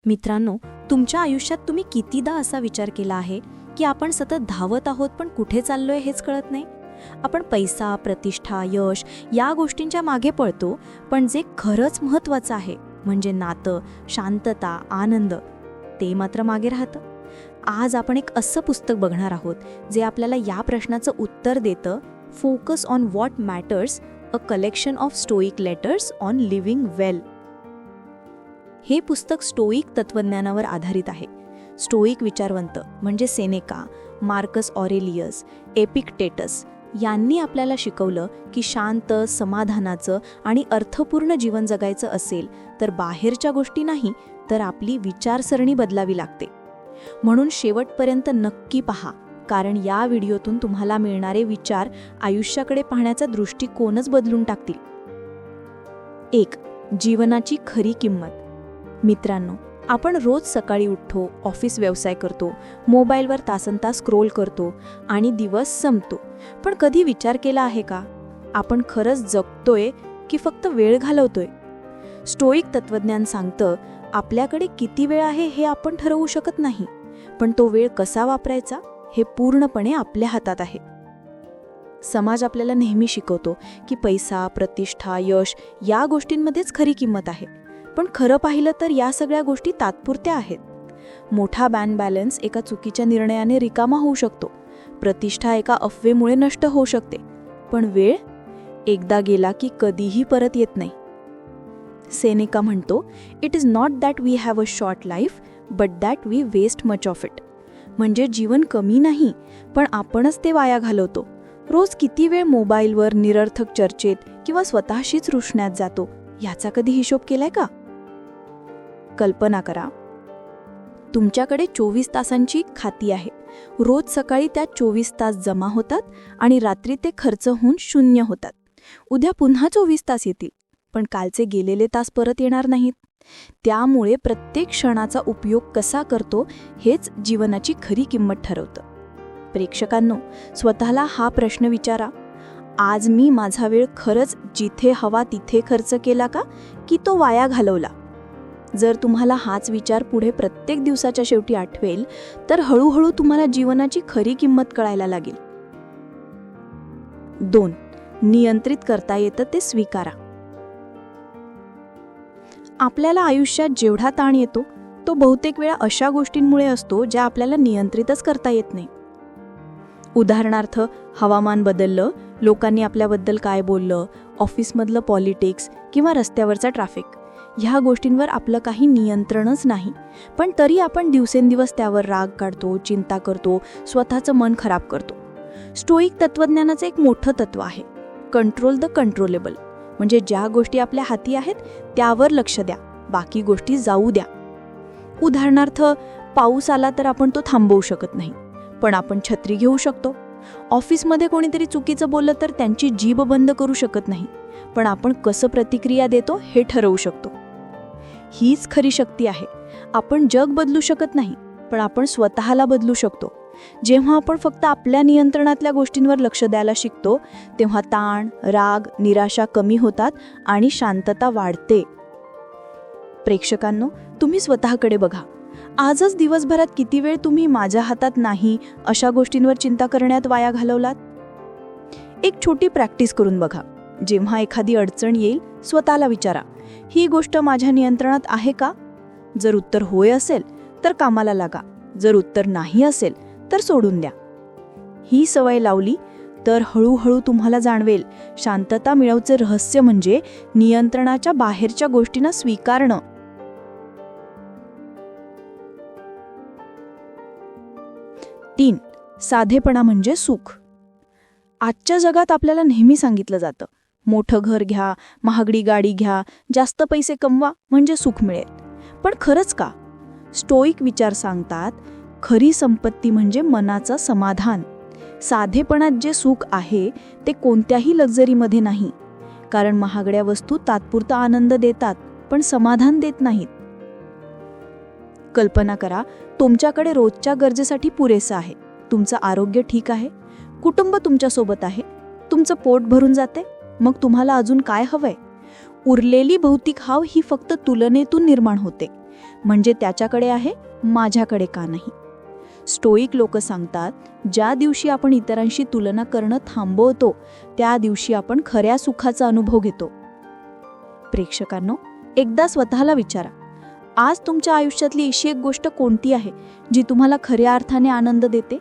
मित्रांनो, तुमच्या आयुष्यात तुम्ही कितीदा असा विचार केला आहे की आपण सतत धावत आहोत पण कुठे चाललोय हेच कळत नाही. आपण पैसा, प्रतिष्ठा, यश या गोष्टींच्या मागे पळतो, पण जे खरंच महत्त्वाचं आहे म्हणजे नातं, शांतता, आनंद, ते मात्र मागे राहतं. आज आपण एक असं पुस्तक बघणार आहोत जे आपल्याला या प्रश्नाचं उत्तर देतं. Focus on what matters, a collection of stoic letters on living well. हे पुस्तक स्टोइक तत्वज्ञानावर आधारित आहे. स्टोइक विचारवंत म्हणजे सेनेका, मार्कस ऑरेलियस, एपिक्टेटस यांनी आपल्याला शिकवलं की शांत, समाधानाचं आणि अर्थपूर्ण जीवन जगायचं असेल तर बाहेरच्या गोष्टी नाही तर आपली विचारसरणी बदलावी लागते. म्हणून शेवटपर्यंत नक्की पहा, कारण या व्हिडिओतून तुम्हाला मिळणारे विचार आयुष्याकडे पाहण्याचा दृष्टिकोनच बदलून टाकतील. 1. जीवनाची खरी किंमत. मित्रांनो, आपण रोज सकाळी उठतो, ऑफिस व्यवसाय करतो, मोबाईलवर तासनतास स्क्रोल करतो आणि दिवस संपतो. पण कधी विचार केला आहे का, आपण खरंच जगतोय की फक्त वेळ घालवतोय? स्टोइक तत्वज्ञान सांगतं, आपल्याकडे किती वेळ आहे हे आपण ठरवू शकत नाही, पण तो वेळ कसा वापरायचा हे पूर्णपणे आपल्या हातात आहे. समाज आपल्याला नेहमी शिकवतो की पैसा, प्रतिष्ठा, यश या गोष्टींमध्येच खरी किंमत आहे. पण खरं पाहिलं तर या सगळ्या गोष्टी तात्पुरत्या आहेत. मोठा बँक बॅलन्स एका चुकीच्या निर्णयाने रिकामा होऊ शकतो. प्रतिष्ठा एका अफवेमुळे नष्ट होऊ शकते. पण वेळ एकदा गेला की कधीही परत येत नाही. सेनेका म्हणतो, it is not that we have a short life but that we waste much of it. म्हणजे जीवन कमी नाही, पण आपणच ते वाया घालवतो. रोज किती वेळ मोबाईलवर, निरर्थक चर्चेत किंवा स्वतःशीच रुसण्यात जातो याचा कधी हिशोब केलाय का? कल्पना करा, तुमच्याकडे 24 तासांची खाती आहे. रोज सकाळी त्यात 24 तास जमा होतात आणि रात्री ते खर्च होऊन शून्य होतात. उद्या पुन्हा 24 तास येतील, पण कालचे गेलेले तास परत येणार नाहीत. त्यामुळे प्रत्येक क्षणाचा उपयोग कसा करतो हेच जीवनाची खरी किंमत ठरवतं. प्रेक्षकांनो, स्वतःला हा प्रश्न विचारा, आज मी माझा वेळ खरंच जिथे हवा तिथे खर्च केला का, की तो वाया घालवला? जर तुम्हाला हाच विचार पुढे प्रत्येक दिवसाच्या शेवटी आठवेल तर हळूहळू तुम्हाला जीवनाची खरी किंमत कळायला लागेल. 2. नियंत्रित करता येतं ते स्वीकारा. आपल्याला आयुष्यात जेवढा ताण येतो तो बहुतेक वेळा अशा गोष्टींमुळे असतो ज्या आपल्याला नियंत्रितच करता येत नाही. उदाहरणार्थ, हवामान बदललं, लोकांनी आपल्याबद्दल काय बोललं, ऑफिसमधलं पॉलिटिक्स किंवा रस्त्यावरचा ट्रॅफिक. ह्या गोष्टींवर आपलं काही नियंत्रणच नाही, पण तरी आपण दिवसेंदिवस त्यावर राग काढतो, चिंता करतो, स्वतःचं मन खराब करतो. स्टोइक तत्वज्ञानाचं एक मोठं तत्व आहे, कंट्रोल द कंट्रोलेबल. म्हणजे ज्या गोष्टी आपल्या हाती आहेत त्यावर लक्ष द्या, बाकी गोष्टी जाऊ द्या. उदाहरणार्थ, पाऊस आला तर आपण तो थांबवू शकत नाही, पण आपण छत्री घेऊ शकतो. ऑफिसमध्ये कोणीतरी चुकीचं बोललं तर त्यांची जीभ बंद करू शकत नाही, पण आपण कसं प्रतिक्रिया देतो हे ठरवू शकतो. हीच खरी शक्ती आहे. आपण जग बदलू शकत नाही, पण आपण स्वतःला बदलू शकतो. जेव्हा आपण फक्त आपल्या नियंत्रणातल्या गोष्टींवर लक्ष द्यायला शिकतो तेव्हा ताण, राग, निराशा कमी होतात आणि शांतता वाढते. प्रेक्षकांनो, तुम्ही स्वतःकडे बघा. आजच दिवसभरात किती वेळ तुम्ही माझ्या हातात नाही अशा गोष्टींवर चिंता करण्यात वाया घालवलात? एक छोटी प्रॅक्टिस करून बघा. जेव्हा एखादी अडचण येईल स्वतःला विचारा, ही गोष्ट माझ्या नियंत्रणात आहे का? जर उत्तर होय असेल तर कामाला लागा, जर उत्तर नाही असेल तर सोडून द्या. ही सवय लावली तर हळूहळू तुम्हाला जाणवेल, शांतता मिळवचे रहस्य म्हणजे नियंत्रणाच्या बाहेरच्या गोष्टींना स्वीकारणं. 3. साधेपणा म्हणजे सुख. आजच्या जगात आपल्याला नेहमी सांगितलं जातं, मोठं घर घ्या, महागडी गाडी घ्या, जास्त पैसे कमवा म्हणजे सुख मिळेल. पण खरंच का? स्टोइक विचार सांगतात, खरी संपत्ती म्हणजे मनाचं समाधान. साधेपणात जे सुख आहे ते कोणत्याही लक्झरीमध्ये नाही, कारण महागड्या वस्तू तात्पुरता आनंद देतात पण समाधान देत नाहीत. कल्पना करा, तुमच्याकडे रोजच्या गरजेसाठी पुरेसं आहे, तुमचं आरोग्य ठीक आहे, कुटुंब तुमच्यासोबत आहे, तुमचं पोट भरून जाते, मग तुम्हाला अजून काय हवंय? उरलेली भौतिक हाव ही फक्त तुलनेतून निर्माण होते. म्हणजे त्याच्याकडे आहे, माझ्याकडे का नाही? स्टोईक लोक सांगतात, ज्या दिवशी आपण इतरांशी तुलना करणं थांबवतो त्या दिवशी आपण खऱ्या सुखाचा अनुभव घेतो. प्रेक्षकांनो, एकदा स्वतःला विचारा, आज तुमच्या आयुष्यातली अशी एक गोष्ट कोणती आहे जी तुम्हाला खऱ्या अर्थाने आनंद देते?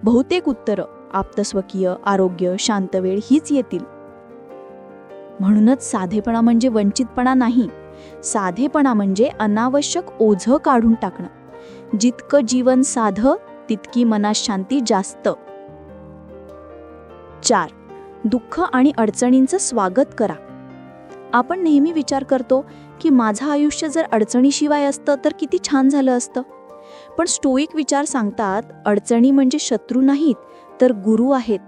बहुतेक उत्तरं आप्तस्वकीय, आरोग्य, शांत वेळ हीच येतील. म्हणूनच साधेपणा म्हणजे वंचितपणा नाही. साधेपणा म्हणजे अनावश्यक ओझं काढून टाकणं. जितकं जीवन साधं तितकी मनात शांती जास्त. 4. दुःख आणि अडचणींचं स्वागत करा. आपण नेहमी विचार करतो की माझं आयुष्य जर अडचणीशिवाय असतं तर किती छान झालं असतं. पण स्टोईक विचार सांगतात, अडचणी म्हणजे शत्रू नाहीत तर गुरु आहेत.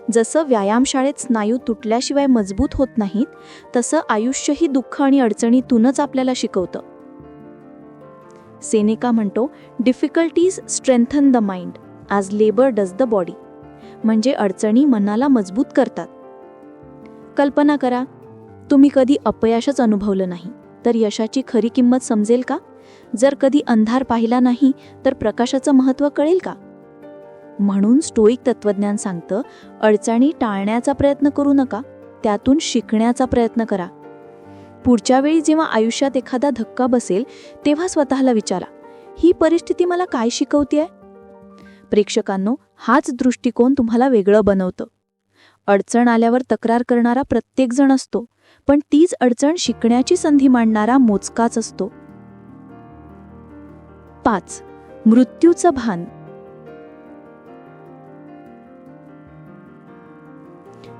जसं व्यायामशाळेत स्नायू तुटल्याशिवाय मजबूत होत नाहीत, तसं आयुष्यही दुःख आणि अडचणीतूनच आपल्याला शिकवतं. सेनेका म्हणतो, difficulties strengthen the mind as labour does the body. म्हणजे अडचणी मनाला मजबूत करतात. कल्पना करा, तुम्ही कधी अपयशच अनुभवलं नाही तर यशाची खरी किंमत समजेल का? जर कधी अंधार पाहिला नाही तर प्रकाशाचं महत्त्व कळेल का? म्हणून स्टोईक तत्वज्ञान सांगतं, अडचणी टाळण्याचा प्रयत्न करू नका, त्यातून शिकण्याचा प्रयत्न करा. पुढच्या वेळी जेव्हा आयुष्यात एखादा धक्का बसेल तेव्हा स्वतःला विचारा, ही परिस्थिती मला काय शिकवतेय? प्रेक्षकांनो, हाच दृष्टिकोन तुम्हाला वेगळं बनवतं. अडचण आल्यावर तक्रार करणारा प्रत्येक जण असतो, पण तीच अडचण शिकण्याची संधी मांडणारा मोजकाच असतो. 5. मृत्यूचं भान.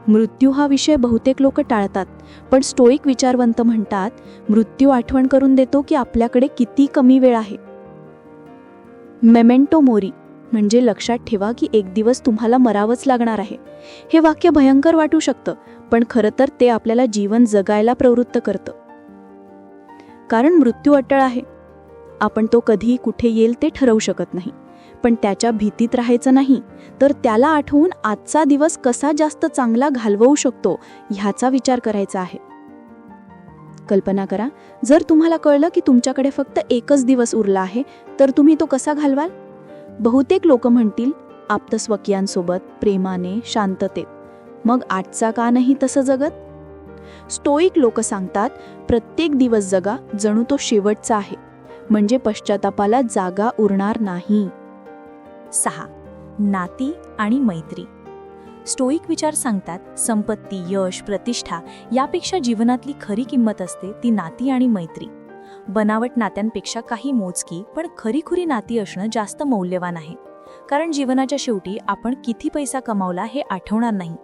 मृत्यू हा विषय बहुतेक लोक टाळतात, पण स्टोईक विचारवंत म्हणतात, मृत्यू आठवण करून देतो की आपल्याकडे किती कमी वेळ आहे. मेमेंटो मोरी म्हणजे लक्षात ठेवा की एक दिवस तुम्हाला मरावंच लागणार आहे. हे वाक्य भयंकर वाटू शकतं, पण खरं तर ते आपल्याला जीवन जगायला प्रवृत्त करतं. कारण मृत्यू अटळ आहे. आपण तो कधी कुठे येईल ते ठरवू शकत नाही, पण त्याच्या भीतीत राहायचं नाही, तर त्याला आठवून आजचा दिवस कसा जास्त चांगला घालवू शकतो ह्याचा विचार करायचा आहे. कल्पना करा, जर तुम्हाला कळलं की तुमच्याकडे फक्त एकच दिवस उरला आहे तर तुम्ही तो कसा घालवाल? बहुतेक लोक म्हणतील, आप्तस्वकीयांसोबत, प्रेमाने, शांततेत. मग आजचा का नाही तसं जगत? स्टोईक लोक सांगतात, प्रत्येक दिवस जगा जणू तो शेवटचा आहे, म्हणजे पश्चातापाला जागा उरणार नाही. 6. नाती आणि मैत्री. स्टोईक विचार सांगतात, संपत्ती, यश, प्रतिष्ठा यापेक्षा जीवनातली खरी किंमत असते ती नाती आणि मैत्री. बनावट नात्यांपेक्षा काही मोजकी पण खरीखुरी नाती असणं जास्त मौल्यवान आहे. कारण जीवनाच्या शेवटी आपण किती पैसा कमावला हे आठवणार नाही,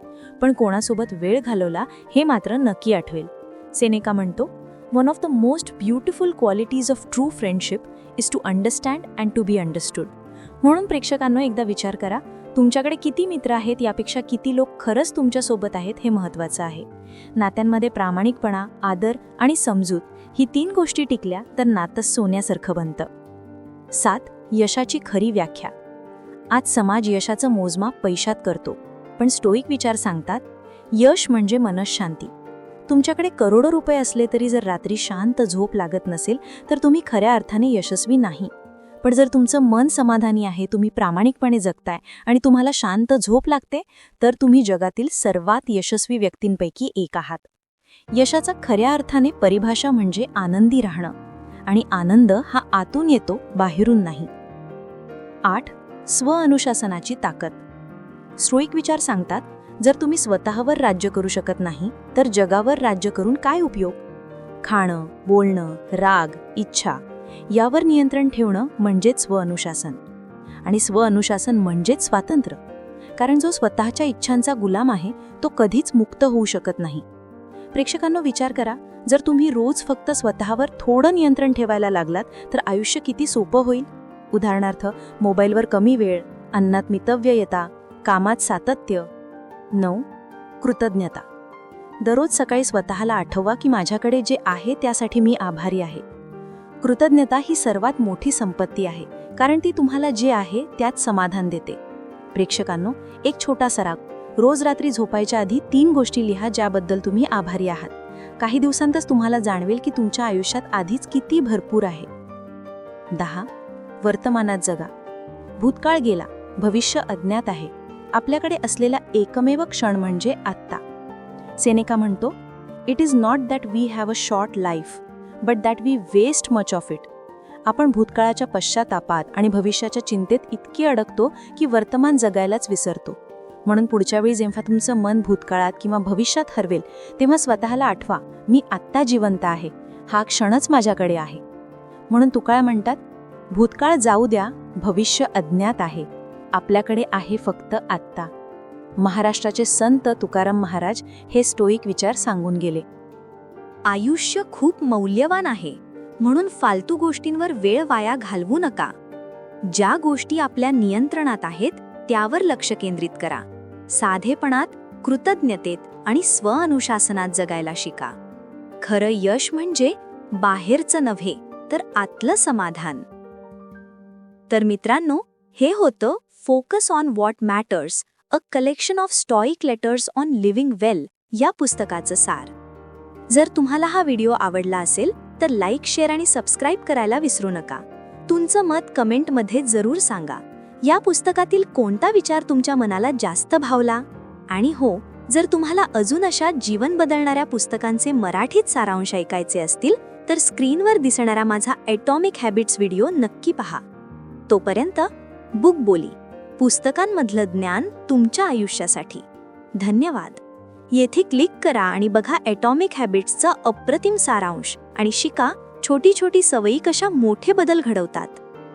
पण कोणासोबत वेळ घालवला हे मात्र नक्की आठवेल. सेनेका म्हणतो, one of the most beautiful qualities of true friendship is to understand and to be understood. म्हणून प्रेक्षकांनो, एकदा विचार करा, तुमच्याकडे किती मित्र आहेत यापेक्षा किती लोक खरंच तुमच्यासोबत आहेत हे महत्त्वाचं आहे. नात्यांमध्ये प्रामाणिकपणा, आदर आणि समजूत ही 3 गोष्टी टिकल्या तर नातं सोन्यासारखं बनतं. 7. यशाची खरी व्याख्या. आज समाज यशाचं मोजमाप पैशात करतो, पण स्टोईक विचार सांगतात, यश म्हणजे मनःशांती. तुमच्याकडे करोडो रुपये असले तरी जर रात्री शांत झोप लागत नसेल तर तुम्ही खऱ्या अर्थाने यशस्वी नाही. पण जर तुमचं मन समाधानी आहे, तुम्ही प्रामाणिकपणे जगताय आणि तुम्हाला शांत झोप लागते, तर तुम्ही जगातील सर्वात यशस्वी व्यक्तींपैकी एक आहात. यशाचा खऱ्या अर्थाने परिभाषा म्हणजे आनंदी राहणं, आणि आनंद हा आतून येतो, बाहेरून नाही. 8. स्वअनुशासनाची ताकद. स्टोईक विचार सांगतात, जर तुम्ही स्वतःवर राज्य करू शकत नाही तर जगावर राज्य करून काय उपयोग? खाणं, बोलणं, राग, इच्छा यावर नियंत्रण ठेवणं म्हणजेच स्वअनुशासन. आणि स्वअनुशासन म्हणजेच स्वातंत्र्य. कारण जो स्वतःच्या इच्छांचा गुलाम आहे तो कधीच मुक्त होऊ शकत नाही. प्रेक्षकांनो, विचार करा, जर तुम्ही रोज फक्त स्वतःवर थोडं नियंत्रण ठेवायला लागलात तर आयुष्य किती सोपं होईल. उदाहरणार्थ, मोबाईलवर कमी वेळ, अन्नात मितव्ययता, कामात सातत्य. 9. कृतज्ञता. दररोज सकाळी स्वतःला आठवा की माझ्याकडे जे आहे त्यासाठी मी आभारी आहे. कृतज्ञता ही सर्वात मोठी संपत्ती आहे, कारण ती तुम्हाला जे आहे त्यात समाधान देते. प्रेक्षकांनो, एक छोटा सराव. रोज रात्री झोपायच्या आधी 3 गोष्टी लिहा ज्याबद्दल तुम्ही आभारी आहात. काही दिवसांतच तुम्हाला जाणवेल की तुमच्या आयुष्यात आधीच किती भरपूर आहे. 10. वर्तमानात जगा. भूतकाळ गेला, भविष्य अज्ञात आहे. आपल्याकडे असलेला एकमेव क्षण म्हणजे आत्ता. सेनेका म्हणतो, it is not that we have a short life, but that we waste much of it. आपण भूतकाळाच्या पश्चातापात आणि भविष्याच्या चिंतेत इतके अडकतो की वर्तमान जगायलाच विसरतो. म्हणून पुढच्या वेळी जेव्हा तुमचं मन भूतकाळात किंवा भविष्यात हरवेल तेव्हा स्वतःला आठवा, मी आत्ता जिवंत आहे, हा क्षणच माझ्याकडे आहे. म्हणून तुकाळ म्हणतात, भूतकाळ जाऊ द्या, भविष्य अज्ञात आहे, आपल्याकडे आहे फक्त आत्ता. महाराष्ट्राचे संत तुकाराम महाराज हे स्टोईक विचार सांगून गेले. आयुष्य खूप मौल्यवान आहे, म्हणून फालतू गोष्टींवर वेळ वाया घालवू नका. ज्या गोष्टी आपल्या नियंत्रणात आहेत त्यावर लक्ष केंद्रित करा. साधेपणात, कृतज्ञतेत आणि स्वअनुशासनात जगायला शिका. खरं यश म्हणजे बाहेरचं नव्हे तर आतलं समाधान. तर मित्रांनो, हे होतं focus on what matters, a collection of stoic letters on living well या पुस्तकाचं सार. जर तुम्हाला हा व्हिडिओ आवडला असेल तर लाईक, शेअर आणि सबस्क्राईब करायला विसरू नका. तुमचं मत कमेंटमध्ये जरूर सांगा. या पुस्तकातील कोणता विचार तुमच्या मनाला जास्त भावला? आणि हो, जर तुम्हाला अजून अशा जीवन बदलणाऱ्या पुस्तकांचे मराठीत सारांश ऐकायचे असतील तर स्क्रीनवर दिसणारा माझा ॲटॉमिक हॅबिट्स व्हिडिओ नक्की पहा. तोपर्यंत बुक बोली, पुस्तकांमधलं ज्ञान तुमच्या आयुष्यासाठी. धन्यवाद. येथे क्लिक करा आणि बघा ॲटॉमिक हॅबिट्सचा अप्रतिम सारांश आणि शिका छोटी छोटी सवयी कशा मोठे बदल घडवतात.